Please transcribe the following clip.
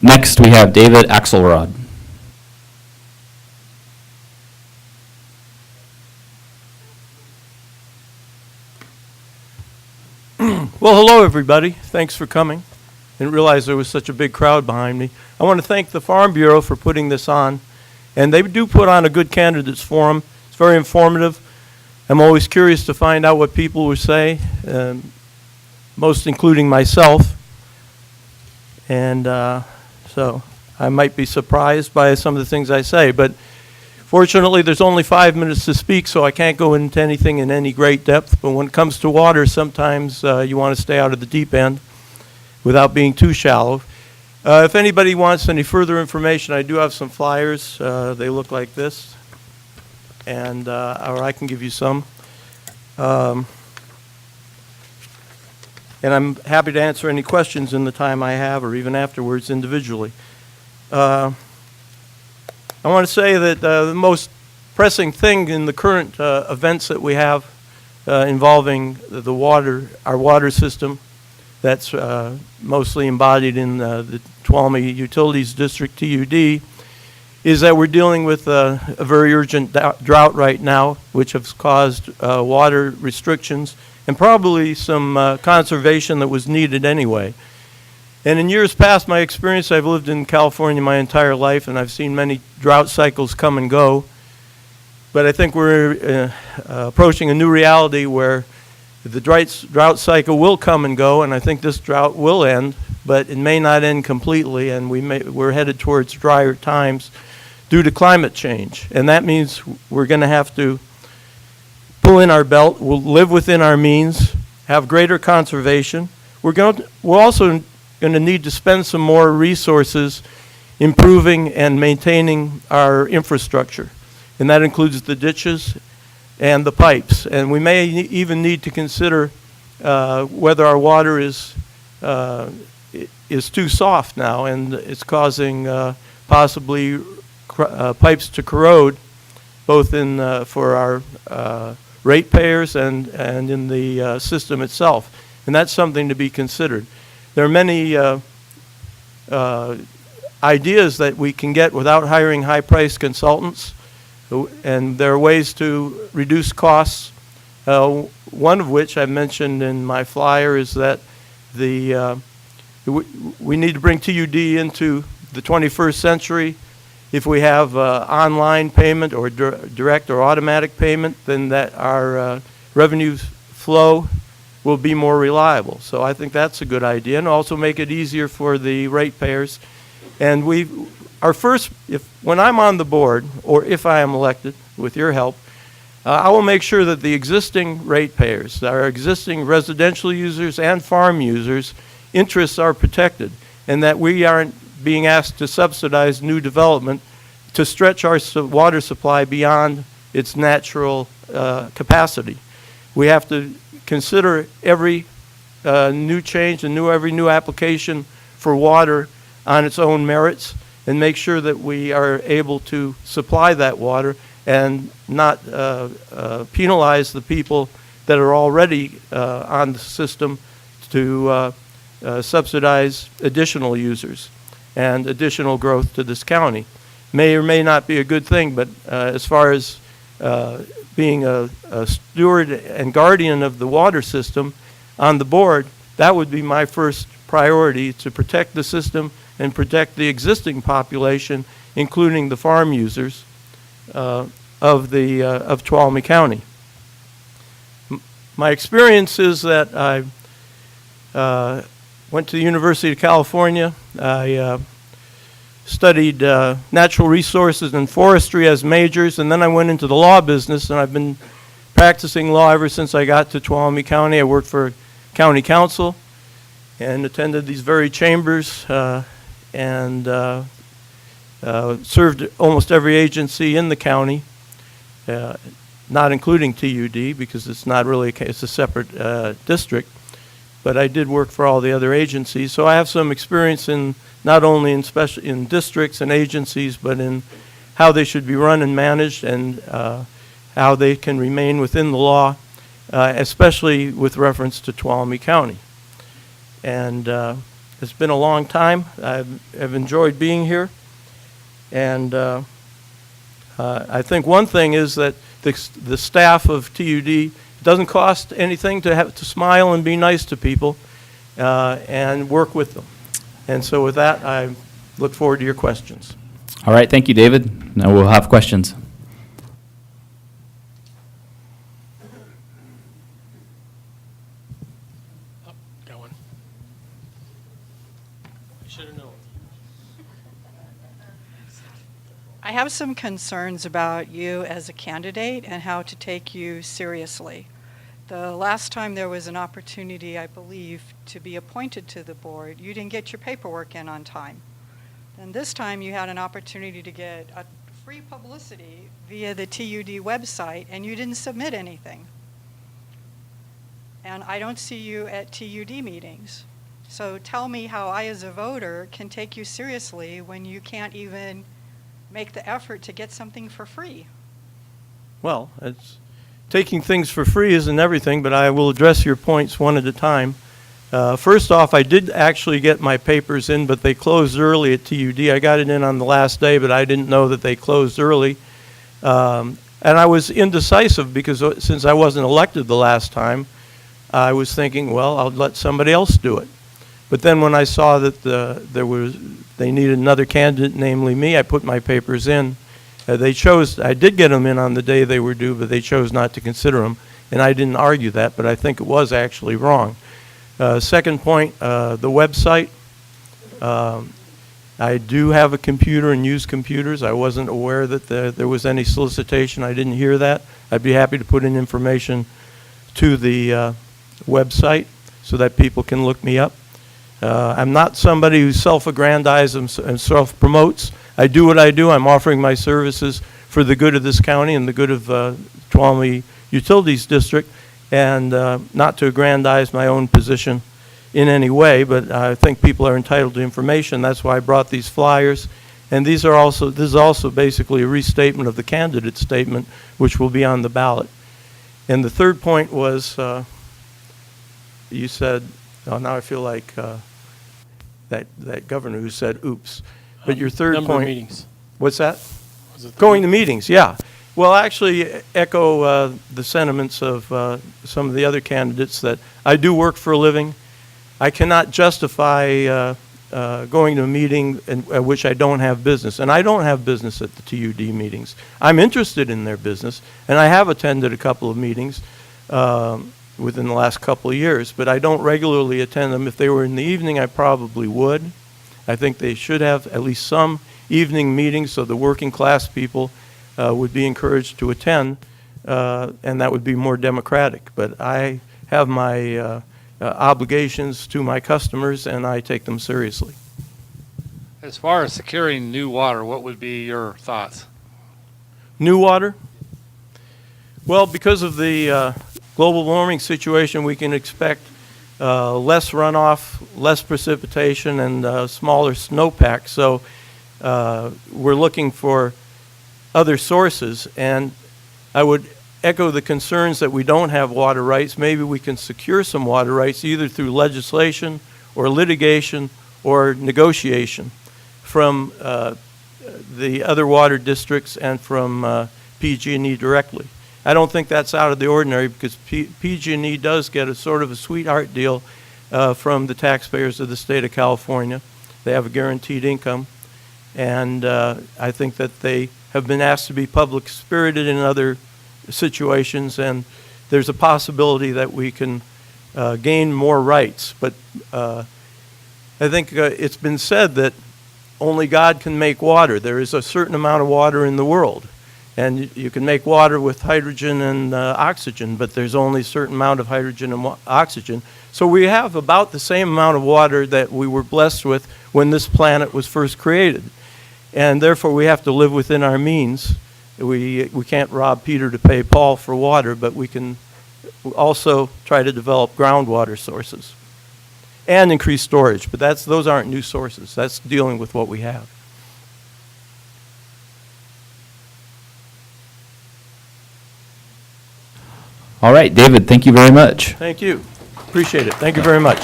Next, we have David Axelrod. Well, hello, everybody. Thanks for coming. Didn't realize there was such a big crowd behind me. I want to thank the Farm Bureau for putting this on. And they do put on a good candidates forum. It's very informative. I'm always curious to find out what people would say, most including myself. And so I might be surprised by some of the things I say. But fortunately, there's only 5 minutes to speak, so I can't go into anything in any great depth. But when it comes to water, sometimes you want to stay out of the deep end without being too shallow. If anybody wants any further information, I do have some flyers. They look like this, and or I can give you some. And I'm happy to answer any questions in the time I have, or even afterwards individually. I want to say that the most pressing thing in the current events that we have involving the water, our water system, that's mostly embodied in the Tuolumne Utilities District, TUD, is that we're dealing with a very urgent drought right now, which has caused water restrictions and probably some conservation that was needed anyway. And in years past, my experience, I've lived in California my entire life, and I've seen many drought cycles come and go. But I think we're approaching a new reality where the drought cycle will come and go, and I think this drought will end, but it may not end completely, and we're headed towards drier times due to climate change. And that means we're going to have to pull in our belt, we'll live within our means, have greater conservation. We're also going to need to spend some more resources improving and maintaining our infrastructure, and that includes the ditches and the pipes. And we may even need to consider whether our water is too soft now, and it's causing possibly pipes to corrode, both in for our ratepayers and in the system itself. And that's something to be considered. There are many ideas that we can get without hiring high-priced consultants, and there are ways to reduce costs. One of which I mentioned in my flyer is that we need to bring TUD into the 21st century. If we have online payment or direct or automatic payment, then that our revenue flow will be more reliable. So I think that's a good idea, and also make it easier for the ratepayers. And when I'm on the board, or if I am elected with your help, I will make sure that the existing ratepayers, our existing residential users and farm users, interests are protected, and that we aren't being asked to subsidize new development to stretch our water supply beyond its natural capacity. We have to consider every new change and every new application for water on its own merits, and make sure that we are able to supply that water and not penalize the people that are already on the system to subsidize additional users and additional growth to this county. May or may not be a good thing, but as far as being a steward and guardian of the water system on the board, that would be my first priority, to protect the system and protect the existing population, including the farm users of Tuolumne County. My experience is that I went to the University of California. I studied natural resources and forestry as majors, and then I went into the law business, and I've been practicing law ever since I got to Tuolumne County. I worked for county council and attended these very chambers and served almost every agency in the county, not including TUD, because it's not really it's a separate district, but I did work for all the other agencies. So I have some experience in not only in districts and agencies, but in how they should be run and managed, and how they can remain within the law, especially with reference to Tuolumne County. And It's been a long time. I've enjoyed being here. And I think one thing is that the staff of TUD, it doesn't cost anything to have to smile and be nice to people and work with them. And so with that, I look forward to your questions. All right, thank you, David. Now we'll have questions. Got one. I should have known. I have some concerns about you as a candidate and how to take you seriously. The last time there was an opportunity, I believe, to be appointed to the board, you didn't get your paperwork in on time. And this time you had an opportunity to get a free publicity via the TUD website, and you didn't submit anything. And I don't see you at TUD meetings. So tell me how I, as a voter, can take you seriously when you can't even make the effort to get something for free. Well, taking things for free isn't everything, but I will address your points one at a time. First off, I did actually get my papers in, but they closed early at TUD. I got it in on the last day, but I didn't know that they closed early. And I was indecisive because since I wasn't elected the last time, I was thinking, well, I'll let somebody else do it. But then when I saw that they needed another candidate, namely me, I put my papers in. They chose, I did get them in on the day they were due, but they chose not to consider them. And I didn't argue that, but I think it was actually wrong. Second point, the website. I do have a computer and use computers. I wasn't aware that there was any solicitation. I didn't hear that. I'd be happy to put in information to the website so that people can look me up. I'm not somebody who self-aggrandizes and self-promotes. I do what I do. I'm offering my services for the good of this county and the good of Tuolumne Utilities District, and not to aggrandize my own position in any way, but I think people are entitled to information. That's why I brought these flyers. And this is also basically a restatement of the candidate statement, which will be on the ballot. And the third point was, you said, oh, now I feel like that governor who said, oops. But your third Number of point. meetings. What's that? Was it Going to meetings, yeah. Well, actually echo the sentiments of some of the other candidates that I do work for a living. I cannot justify going to a meeting at which I don't have business. And I don't have business at the TUD meetings. I'm interested in their business, and I have attended a couple of meetings within the last couple of years, but I don't regularly attend them. If they were in the evening, I probably would. I think they should have at least some evening meetings so the working class people would be encouraged to attend, and that would be more democratic. But I have my obligations to my customers, and I take them seriously. As far as securing new water, what would be your thoughts? New water? Well, because of the global warming situation, we can expect less runoff, less precipitation, and smaller snowpack. So we're looking for other sources, and I would echo the concerns that we don't have water rights. Maybe we can secure some water rights either through legislation or litigation or negotiation from the other water districts and from PG&E directly. I don't think that's out of the ordinary because PG&E does get a sort of a sweetheart deal from the taxpayers of the state of California. They have a guaranteed income, and I think that they have been asked to be public spirited in other situations, and there's a possibility that we can gain more rights. But I think it's been said that only God can make water. There is a certain amount of water in the world, and you can make water with hydrogen and oxygen, but there's only a certain amount of hydrogen and oxygen. So we have about the same amount of water that we were blessed with when this planet was first created. And therefore we have to live within our means. We can't rob Peter to pay Paul for water, but we can also try to develop groundwater sources and increase storage. But those aren't new sources. That's dealing with what we have. All right, David, thank you very much. Thank you. Appreciate it. Thank you very much.